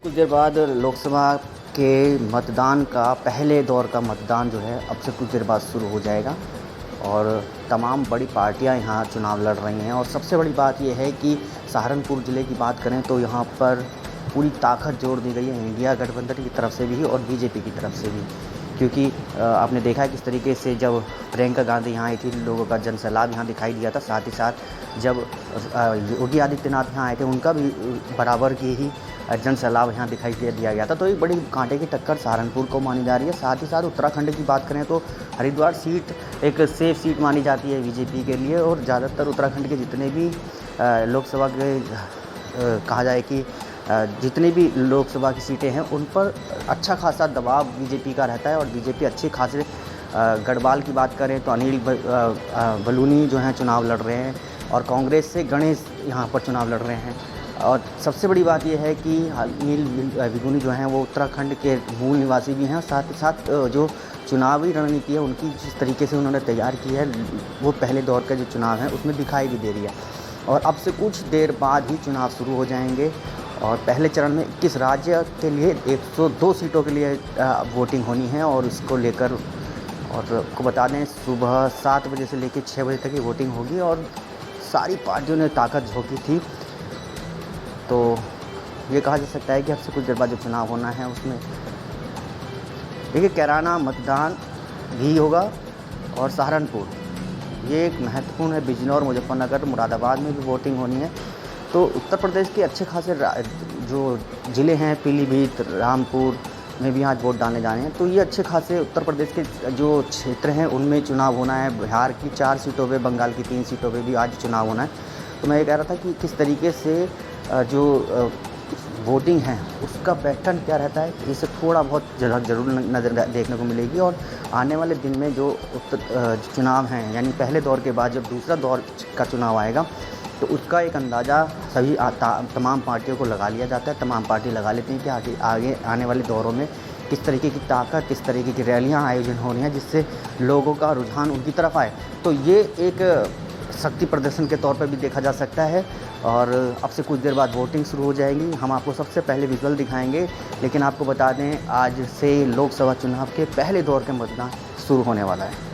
कुछ देर बाद लोकसभा के मतदान का पहले दौर का मतदान जो है अब से कुछ देर बाद शुरू हो जाएगा और तमाम बड़ी पार्टियां यहां चुनाव लड़ रही हैं। और सबसे बड़ी बात यह है कि सहारनपुर ज़िले की बात करें तो यहां पर पूरी ताकत जोड़ दी गई है इंडिया गठबंधन की तरफ से भी और बीजेपी की तरफ से भी, क्योंकि आपने देखा है किस तरीके से जब प्रियंका गांधी यहाँ आई थी लोगों का जनसैलाब यहाँ दिखाई दिया था। साथ ही साथ जब योगी आदित्यनाथ यहाँ आए थे उनका भी बराबर की ही जनसैलाब यहाँ दिखाई दिया गया था। तो एक बड़ी कांटे की टक्कर सहारनपुर को मानी जा रही है। साथ ही साथ उत्तराखंड की बात करें तो हरिद्वार सीट एक सेफ सीट मानी जाती है बीजेपी के लिए। और ज़्यादातर उत्तराखंड के जितने भी लोकसभा के कहा जाए कि जितनी भी लोकसभा की सीटें हैं उन पर अच्छा खासा दबाव बीजेपी का रहता है। और बीजेपी अच्छे खासे गढ़वाल की बात करें तो अनिल बलूनी जो हैं चुनाव लड़ रहे हैं और कांग्रेस से गणेश यहाँ पर चुनाव लड़ रहे हैं। और सबसे बड़ी बात यह है कि अनिल बिगुनी जो हैं वो उत्तराखंड के मूल निवासी भी हैं। साथ ही साथ जो चुनावी रणनीति है उनकी जिस तरीके से उन्होंने तैयार की है वो पहले दौर का जो चुनाव है उसमें दिखाई भी दे रही है। और अब से कुछ देर बाद ही चुनाव शुरू हो जाएंगे और पहले चरण में 21 राज्य के लिए 102 सीटों के लिए वोटिंग होनी है। और इसको लेकर और आपको बता दें सुबह 7 बजे से लेकर 6 बजे तक की वोटिंग होगी और सारी पार्टियों ने ताकत झोंकी थी। तो ये कहा जा सकता है कि अब से कुछ देर बाद जो चुनाव होना है उसमें देखिए कैराना मतदान भी होगा और सहारनपुर ये एक महत्वपूर्ण है। बिजनौर, मुजफ्फरनगर, मुरादाबाद में भी वोटिंग होनी है। तो उत्तर प्रदेश के अच्छे खासे जो ज़िले हैं पीलीभीत, रामपुर में भी आज वोट डालने जाने हैं। तो ये अच्छे खासे उत्तर प्रदेश के जो क्षेत्र हैं उनमें चुनाव होना है। बिहार की 4 सीटों पे, बंगाल की 3 सीटों पे भी आज चुनाव होना है। तो मैं ये कह रहा था कि किस तरीके से जो वोटिंग है उसका पैटर्न क्या रहता है इसे थोड़ा बहुत झलक ज़रूर नज़र देखने को मिलेगी। और आने वाले दिन में जो चुनाव हैं यानी पहले दौर के बाद जब दूसरा दौर का चुनाव आएगा तो उसका एक अंदाज़ा सभी तमाम पार्टियों को लगा लिया जाता है। तमाम पार्टी लगा लेती हैं कि आगे आने वाले दौरों में किस तरीके की ताकत, किस तरीके की रैलियां आयोजन हो रही हैं जिससे लोगों का रुझान उनकी तरफ आए। तो ये एक शक्ति प्रदर्शन के तौर पर भी देखा जा सकता है। और अब से कुछ देर बाद वोटिंग शुरू हो जाएगी। हम आपको सबसे पहले विजुअल दिखाएंगे, लेकिन आपको बता दें आज से लोकसभा चुनाव के पहले दौर के मतदान शुरू होने वाला है।